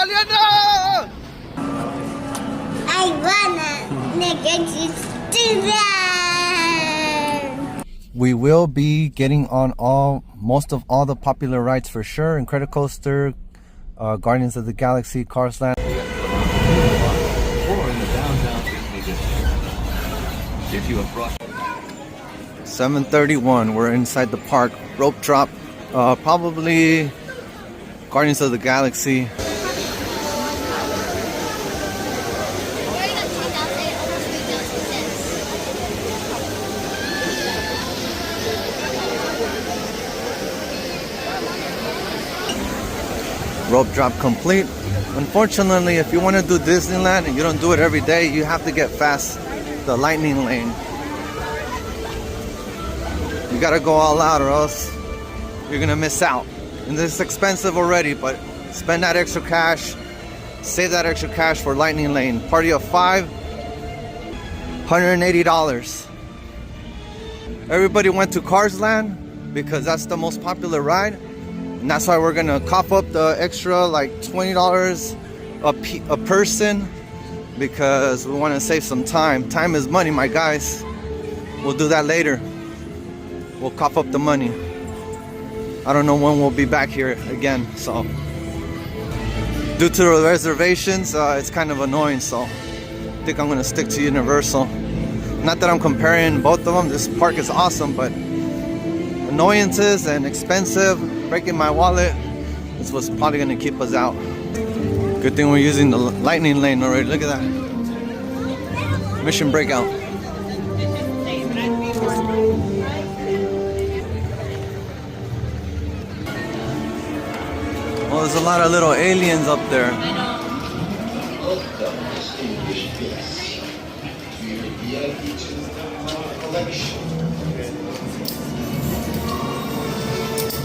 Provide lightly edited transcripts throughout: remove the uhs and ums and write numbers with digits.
Valiana! I wanna get you to that. We will be getting on most of all the popular rides for sure. Incredicoaster, Guardians of the Galaxy, Cars Land. Or in the downtown Disney district. If you have brought 7:31. We're inside the park. Rope drop. Probably Guardians of the Galaxy. Rope drop complete. Unfortunately, if you want to do Disneyland and you don't do it every day, you have to get past the lightning lane. You gotta go all out or else you're gonna miss out. And this is expensive already, but spend that extra cash, save that extra cash for lightning lane. Party of 5, $180. Everybody went to Cars Land because that's the most popular ride. And that's why we're gonna cough up the extra like $20 a person because we wanna save some time. Time is money, my guys. We'll do that later. We'll cough up the money. I don't know when we'll be back here again, so due to the reservations, it's kind of annoying, so I think I'm gonna stick to Universal. Not that I'm comparing both of them, this park is awesome, but annoyances and expensive, breaking my wallet is what's probably gonna keep us out. Good thing we're using the lightning lane already, look at that. Mission breakout. Oh, there's a lot of little aliens up there.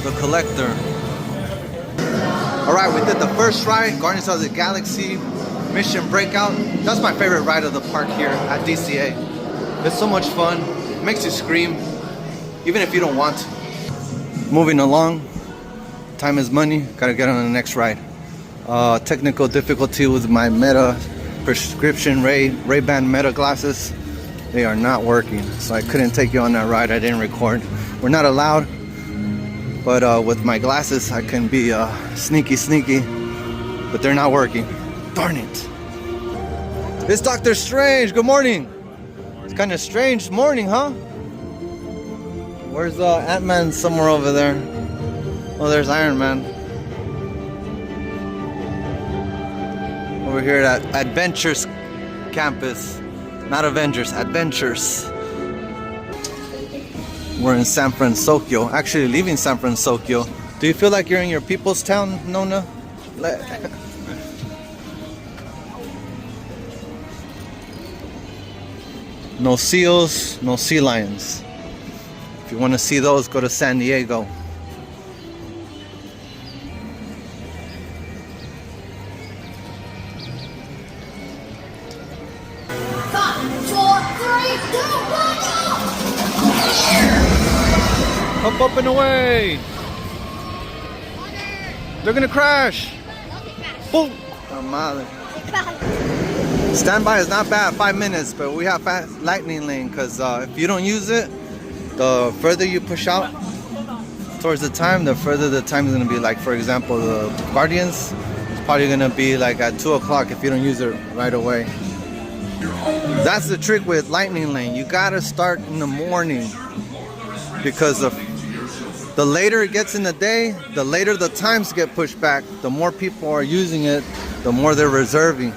The collector. Alright, we did the first ride, Guardians of the Galaxy, Mission Breakout. That's my favorite ride of the park here at DCA. It's so much fun, it makes you scream, even if you don't want to. Moving along. Time is money, gotta get on the next ride. Technical difficulty with my Meta prescription Ray-Ban Meta glasses. They are not working, so I couldn't take you on that ride. I didn't record. We're not allowed, but with my glasses I can be sneaky, but they're not working. Darn it. It's Dr. Strange, good morning. It's kind of strange morning, huh? Where's Ant-Man? Somewhere over there. Oh, there's Iron Man. Over here at Adventures campus. Not Avengers, Adventures. We're in San Francisco. Actually leaving San Francisco. Do you feel like you're in your people's town, Nona? No seals, no sea lions. If you want to see those, go to San Diego. Up and away! They're gonna crash! Boom! Oh, mother. Standby is not bad, 5 minutes, but we have fast lightning lane because if you don't use it, the further you push out towards the time, the further the time is gonna be. Like, for example, the Guardians, it's probably gonna be like at 2 o'clock if you don't use it right away. That's the trick with lightning lane. You gotta start in the morning because the later it gets in the day, the later the times get pushed back, the more people are using it, the more they're reserving.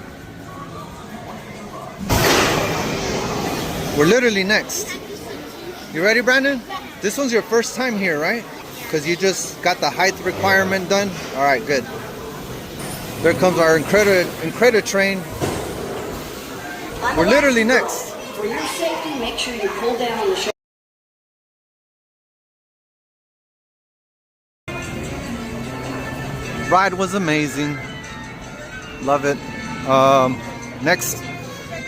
We're literally next. You ready, Brandon? This one's your first time here, right? Because you just got the height requirement done? All right, good. There comes our Incredi train. We're literally next. For your safety, make sure you pull down on the shoulder. Ride was amazing. Love it. Next,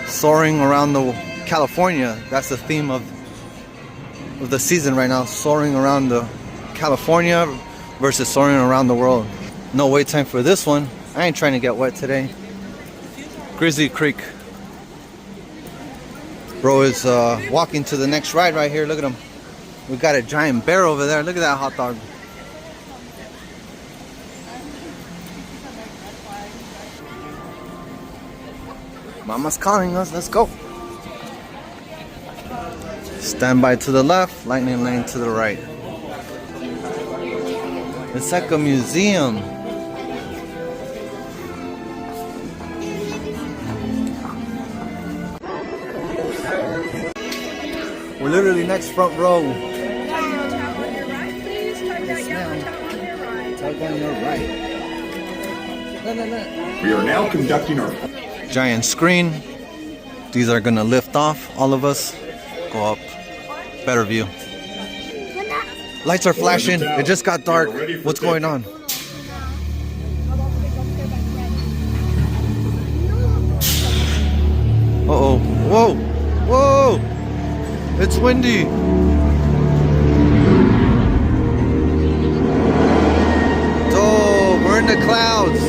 soaring around the California. That's the theme of the season right now. Soaring around the California versus soaring around the world. No wait time for this one. I ain't trying to get wet today. Grizzly Creek. Bro is walking to the next ride right here. Look at him. We got a giant bear over there. Look at that hot dog. Mama's calling us. Let's go. Standby to the left, lightning lane to the right. It's like a museum. We're literally next front row. Yes, ma'am. Tug on your right. We are now conducting our Giant screen. These are gonna lift off, all of us. Go up. Better view. Lights are flashing. It just got dark. What's going on? Uh-oh. Whoa. Whoa. It's windy. Oh, we're in the clouds.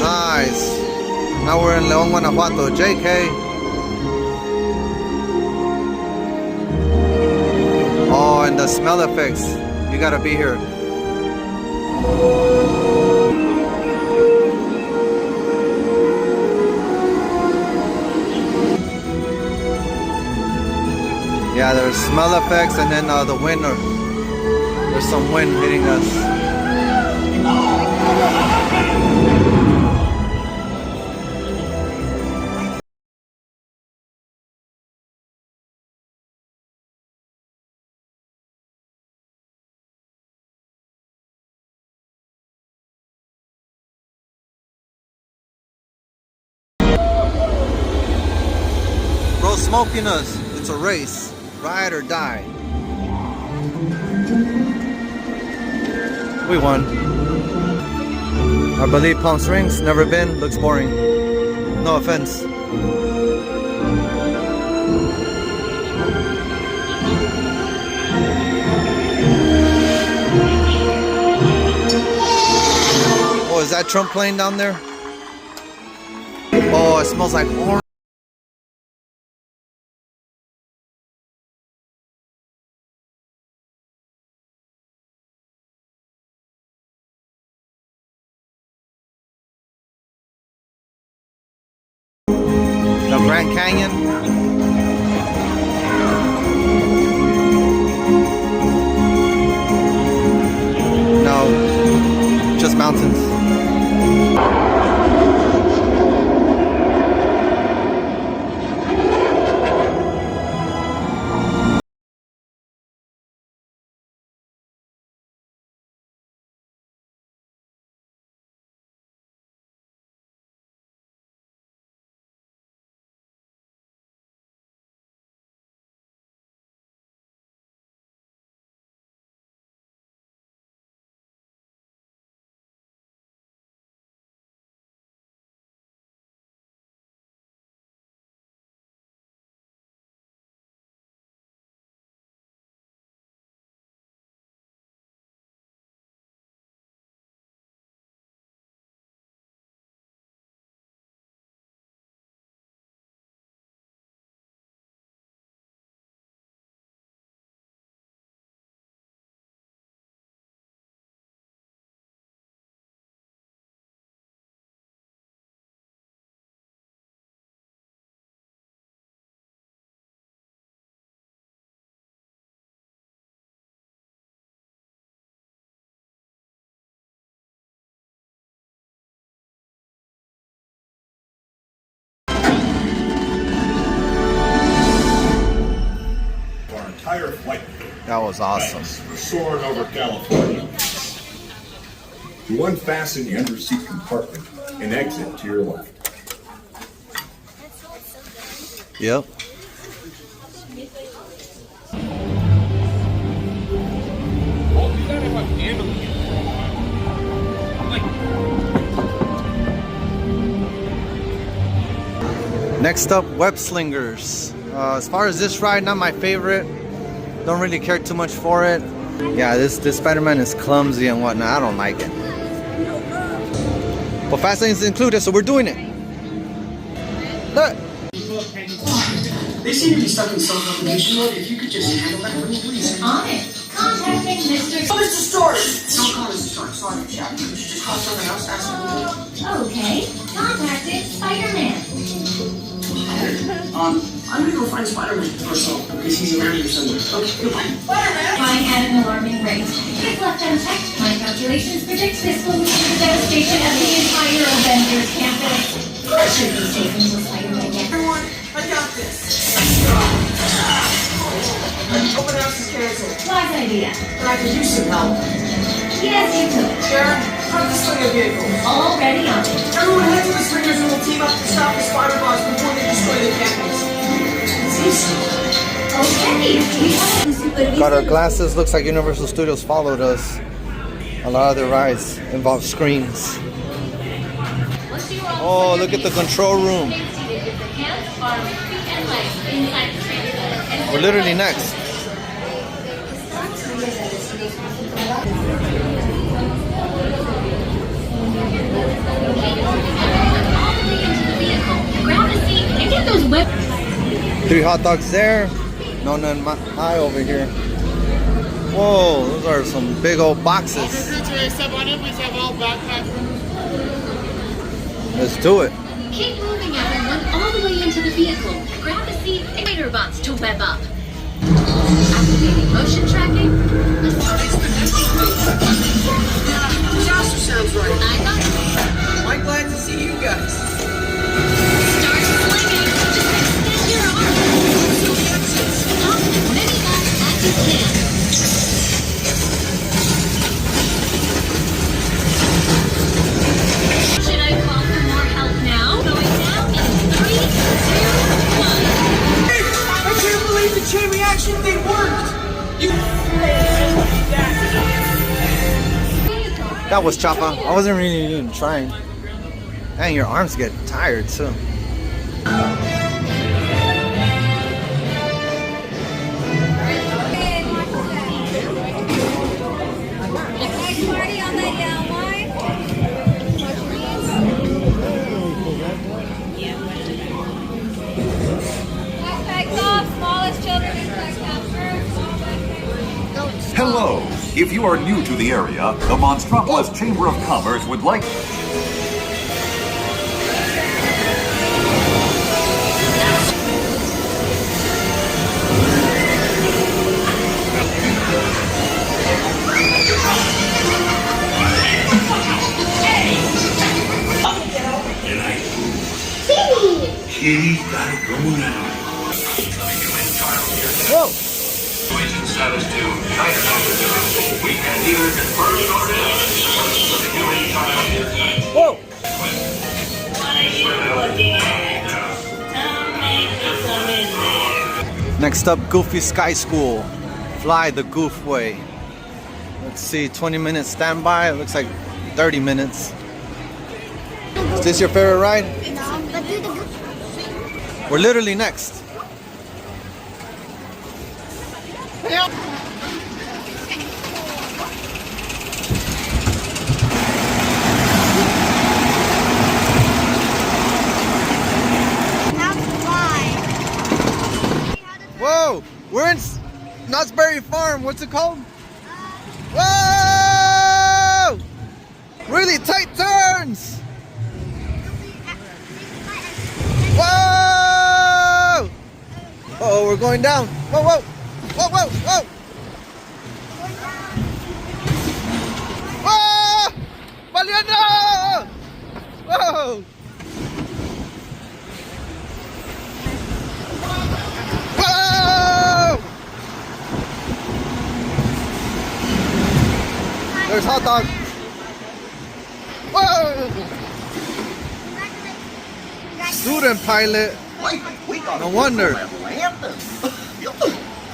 Nice. Now we're in León, Guanajuato. JK. Oh, and the smell effects. You gotta be here. Yeah, there's smell effects and then the wind. There's some wind hitting us. Bro, smoking us. It's a race. Ride or die. We won. I believe Palm Springs. Never been. Looks boring. No offense. Oh, is that Trump plane down there? Oh, it smells like orange. The Grand Canyon. No, just mountains. That was awesome. We're soaring over California. You unfasten the underseat compartment and exit to your left. Yep. Next up, web slingers. As far as this ride, not my favorite. Don't really care too much for it. Yeah, this Spider-Man is clumsy and whatnot. I don't like it. But fast lanes included, so we're doing it. Look. They seem to be stuck in self-replication mode. If you could just handle that for me, please. On it. Contacting Mr. Oh, Mr. Stark! Don't call Mr. Stark. Sorry, Jack. You should just call someone else. Ask them. Okay. Contacted Spider-Man. I'm gonna go find Spider-Man first of all, because he's around here somewhere. Okay, goodbye. Spider-Man! Flying at an alarming rate. If left unchecked, my calculations predict this will lead to the devastation of the entire Avengers campus. It should be safe until Spider-Man gets. Everyone, I got this. Open house is canceled. Wise idea. But I could use some help. Yes, you could. Sharon, have the Slinger vehicle. Already on it. Everyone head to the Slingers and we'll team up to stop the spider bots before they destroy the campus. It's easy. Okay. Got our glasses. Looks like Universal Studios followed us. A lot of their rides involve screens. Oh, look at the control room. We're literally next. Three hot dogs there. No, none high over here. Whoa, those are some big old boxes. Let's do it. Keep moving, everyone, all the way into the vehicle. Grab a seat and spider bots to web up. Activating motion tracking. Disaster sounds right. I got it. I'm glad to see you guys. Start slinging. Just extend your arms. Stop as many bots as you can. Should I call for more help now? Going down in 3, 2, 1. I can't believe the chain reaction thing worked. That was Choppa. I wasn't really even trying. Dang, your arms get tired too. Hello! If you are new to the area, the Monstropolis Chamber of Commerce would like... Kitty's got it going on. Whoa! Status 2, China. We can neither confirm nor deny the human child. Whoa! Next up, Goofy Sky School. Fly the Goof way. Let's see, 20 minutes standby. It looks like 30 minutes. Is this your favorite ride? No, but do the good. We're literally next. Whoa! We're in Knott's Berry Farm. What's it called? Whoa! Really tight turns! Whoa! Oh, we're going down. Whoa, whoa! Whoa, whoa, whoa! Whoa! Valiendo! Whoa! Whoa! hot dog. Whoa! Student pilot. No wonder.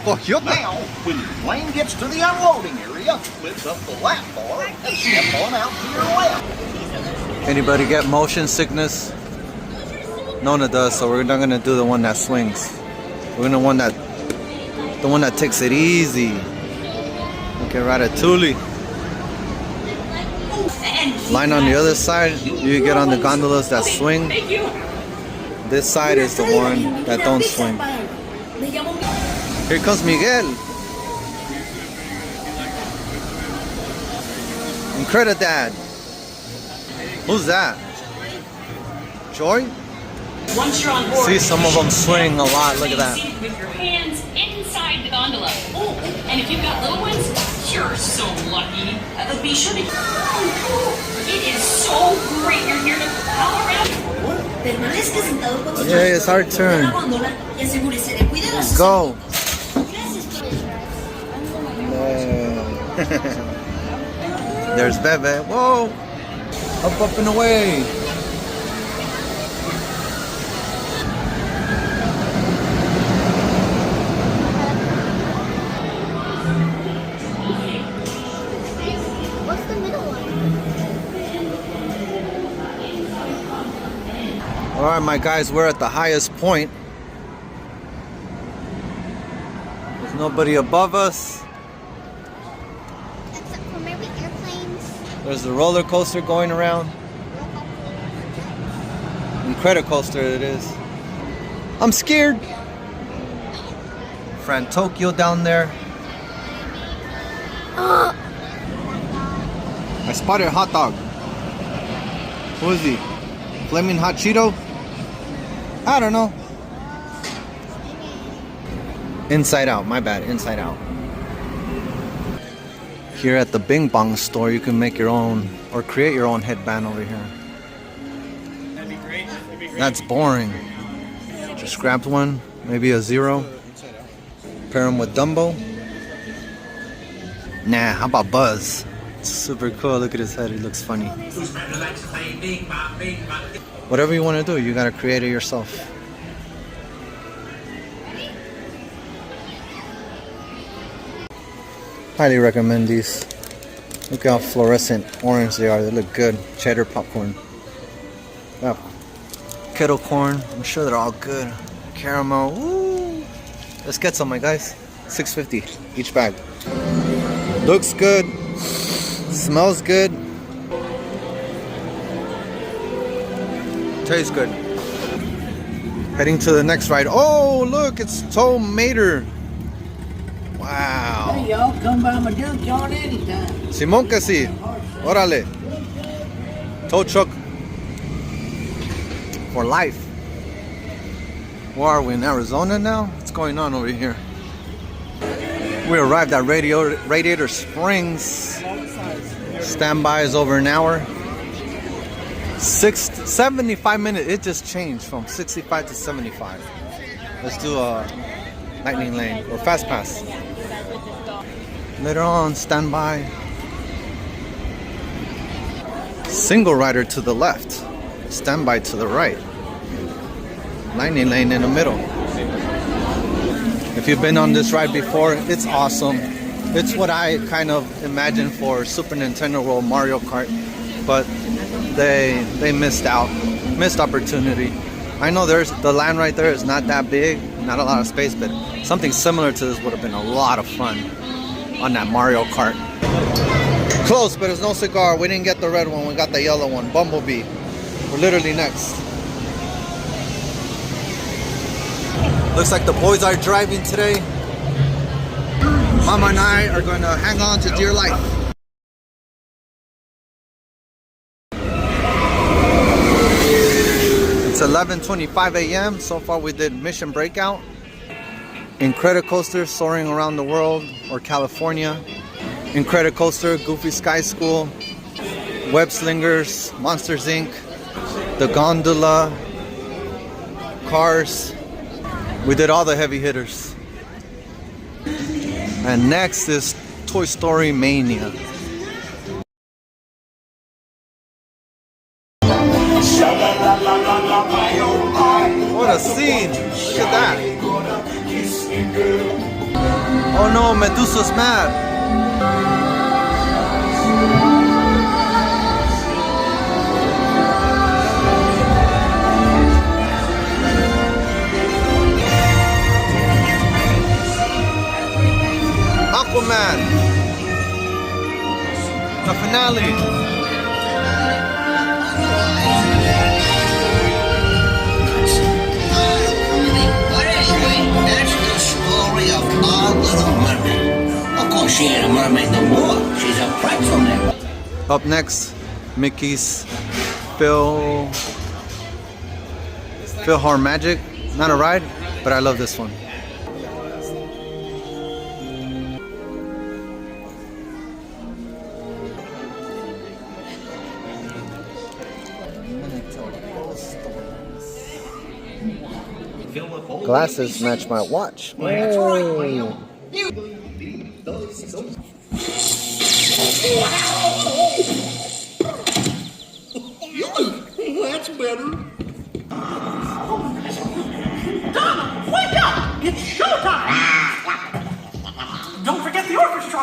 Oh, Now, when your plane gets to the unloading area, lift up the lap bar and step on out to your left. Anybody get motion sickness? Nona does, so we're not gonna do the one that swings. We're gonna the one that takes it easy. Okay, Ratatouille. Line on the other side, you get on the gondolas that swing. This side is the one that don't swing. Here comes Miguel. And credit dad. Who's that? Joy? Once you're on board, See, some of them swing a lot. Look at that. with your hands inside the gondola. Oh, and if you've got little ones, you're so lucky. Be sure to. It is so great. You're here to pal around. Yeah, it's our turn. Let's go. There's Bebe. Whoa! Up and away. What's the middle one? All right, my guys, we're at the highest point. There's nobody above us. Except for maybe airplanes. There's the roller coaster going around. And credit coaster it is. I'm scared. Fran Tokyo down there. I spotted a hot dog. Who is he? Flaming Hot Cheeto? I don't know. Inside Out, my bad, Inside Out. Here at the Bing Bong store, you can make your own or create your own headband over here. That'd be great. That's boring. Just grabbed one, maybe a zero. Pair them with Dumbo. Nah, how about Buzz? It's super cool. Look at his head, he looks funny. Whatever you want to do, you gotta create it yourself. Highly recommend these. Look how fluorescent orange they are. They look good. Cheddar popcorn. Oh. Kettle corn. I'm sure they're all good. Caramel. Woo. Let's get some, my guys. $6.50 each bag. Looks good. Smells good. Tastes good. Heading to the next ride. Oh, look, it's Tow Mater. Wow. Hey, y'all come by my junkyard anytime. Simón que sí. Órale. Tow truck for life. Where are we, in Arizona now? What's going on over here? We arrived at Radiator Springs. Standby is over an hour. 75 minutes. It just changed from 65 to 75. Let's do a lightning lane or fast pass. Later on, standby. Single rider to the left. Standby to the right. Lightning lane in the middle. If you've been on this ride before, it's awesome. It's what I kind of imagined for Super Nintendo World Mario Kart, but they missed out. Missed opportunity. I know there's the land right there is not that big, not a lot of space, but something similar to this would have been a lot of fun on that Mario Kart. Close, but there's no cigar. We didn't get the red one, we got the yellow one, Bumblebee. We're literally next. Looks like the boys are driving today. Mama and I are going to hang on to dear life. It's 11:25 a.m. So far we did Mission Breakout, Incredicoaster, Soaring Around the World, or California, Incredicoaster, Goofy Sky School, Web Slingers, Monsters Inc., the Gondola, Cars. We did all the heavy hitters. And next is Toy Story Mania. What a scene! Look at that! Oh no, Medusa's mad! Aquaman! The finale! She ain't a mermaid no more. She's a pretzel now. Up next, Mickey's Phil Magic. Not a ride, but I love this one. Glasses match my watch. Oh. That's better. Donna, wake up! It's showtime! Don't forget the orchestra!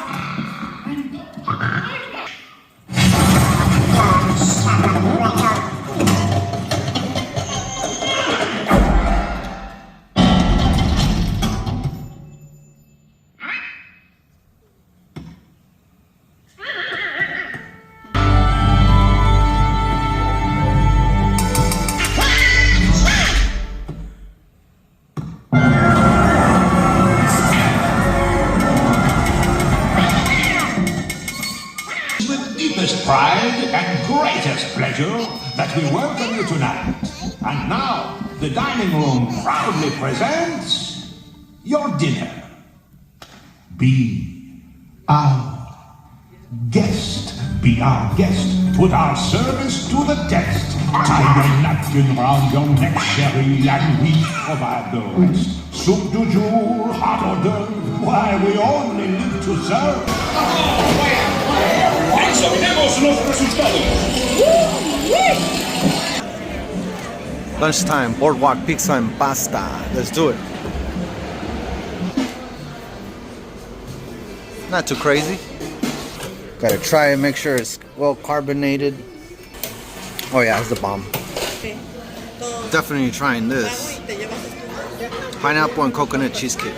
Pride and greatest pleasure that we welcome you tonight. And now, the dining room proudly presents your dinner. Be our guest. Be our guest. Put our service to the test. Tie your napkin round your neck, sherry, and we provide the rest. Soup du jour, hot hors d'oeuvre, why we only live to serve. Examinemos los resultados. Lunchtime, Boardwalk pizza and pasta. Let's do it. Not too crazy. Gotta try and make sure it's well carbonated. Oh yeah, it's the bomb. Definitely trying this. Pineapple and coconut cheesecake.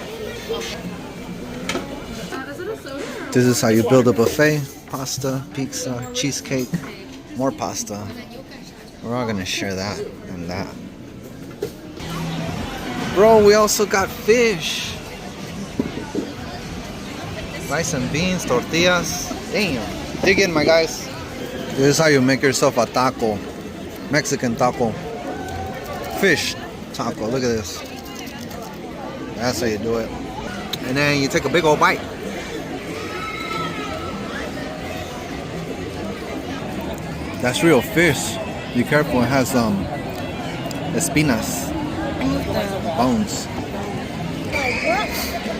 This is how you build a buffet. Pasta, pizza, cheesecake, more pasta. We're all gonna share that and that. Bro, we also got fish. Rice and beans, tortillas. Damn. Dig in, my guys. This is how you make yourself a taco. Mexican taco. Fish taco. Look at this. That's how you do it. And then you take a big old bite. That's real fish. Be careful, it has espinas, bones.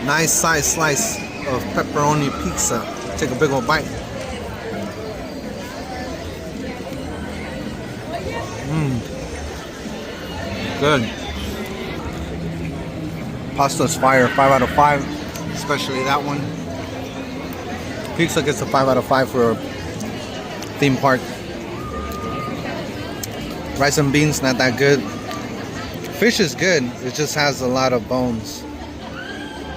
Nice size slice of pepperoni pizza. Take a big old bite. Good. Pasta's fire, 5 out of 5, especially that one. Pizza gets a 5 out of 5 for a theme park. Rice and beans, not that good. Fish is good, it just has a lot of bones.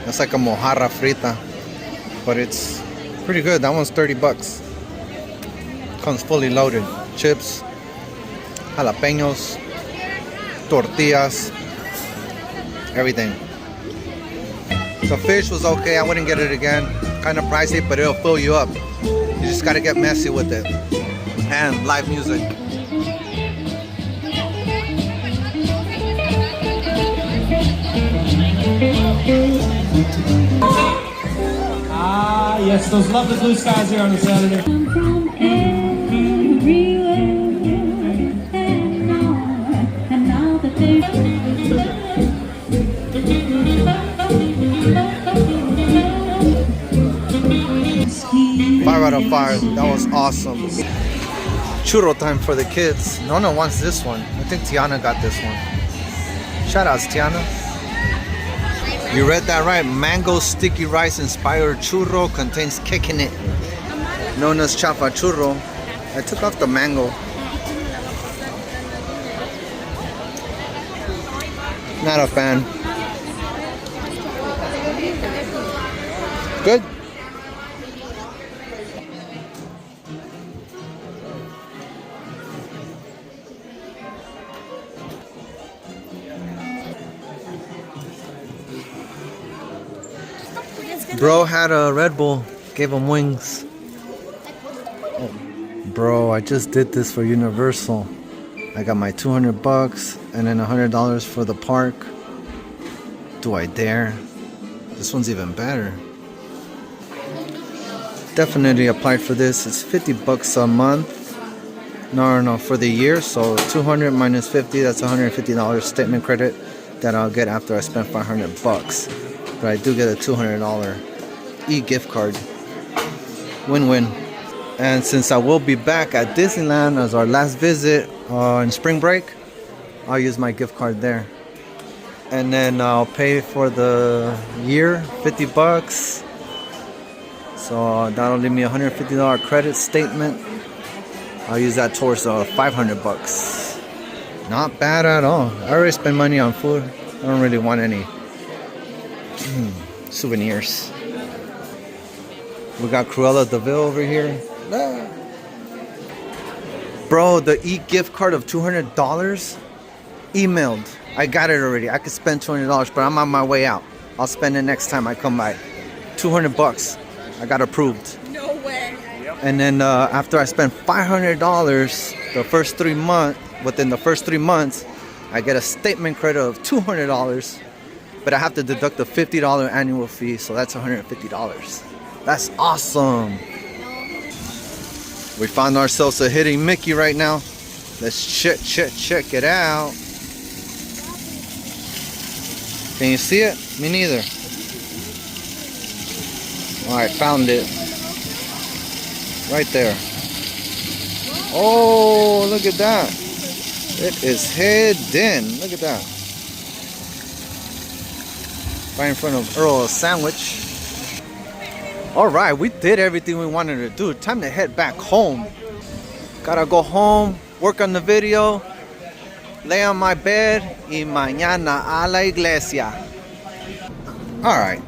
It's like a mojarra frita, but it's pretty good. That one's 30 bucks. Comes fully loaded. Chips, jalapenos, tortillas, everything. The fish was okay, I wouldn't get it again. Kind of pricey, but it'll fill you up. You just gotta get messy with it. And live music. Ah, yes, those lovely blue skies here on a Saturday. Five out of 5. That was awesome. Churro time for the kids. Nona wants this one. I think Tiana got this one. Shout outs, Tiana. You read that right. Mango sticky rice inspired churro contains cake in it, known as chapa churro. I took off the mango. Not a fan. Good. Bro had a Red Bull, gave him wings. Oh, bro, I just did this for Universal. I got my $200 and then $100 for the park. Do I dare? This one's even better. Definitely applied for this. It's $50 a month. No, for the year. So 200 minus 50, that's $150 statement credit that I'll get after I spend $500. But I do get a $200 e-gift card. Win-win. And since I will be back at Disneyland as our last visit in spring break, I'll use my gift card there. And then I'll pay for the year, $50. So that'll leave me a $150 credit statement. I'll use that towards $500. Not bad at all. I already spend money on food. I don't really want any souvenirs. We got Cruella de Vil over here. Bro, the e-gift card of $200 emailed. I got it already. I could spend $200, but I'm on my way out. I'll spend it next time I come by. $200. I got approved. No way. And then after I spend $500 the first 3 months, within the first 3 months, I get a statement credit of $200. But I have to deduct the $50 annual fee, so that's $150. That's awesome. We found ourselves a hidden Mickey right now. Let's check it out. Can you see it? Me neither. Alright, found it. Right there. Oh, look at that. It is hidden. Look at that. Right in front of Earl's Sandwich. Alright, we did everything we wanted to do. Time to head back home. Gotta go home, work on the video, lay on my bed, y mañana a la iglesia. Alright.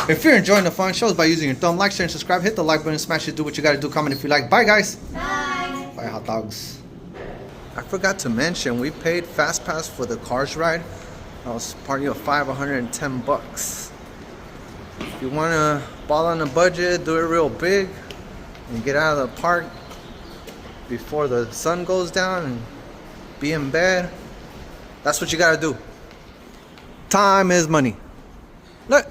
If you're enjoying the fun shows by using your thumb, like, share, and subscribe, hit the like button, smash it, do what you gotta do, comment if you like. Bye, guys. Bye. Bye, hot dogs. I forgot to mention, we paid Fast Pass for the Cars ride. I was party of $110. If you wanna ball on a budget, do it real big, and get out of the park before the sun goes down and be in bed, that's what you gotta do. Time is money. Look.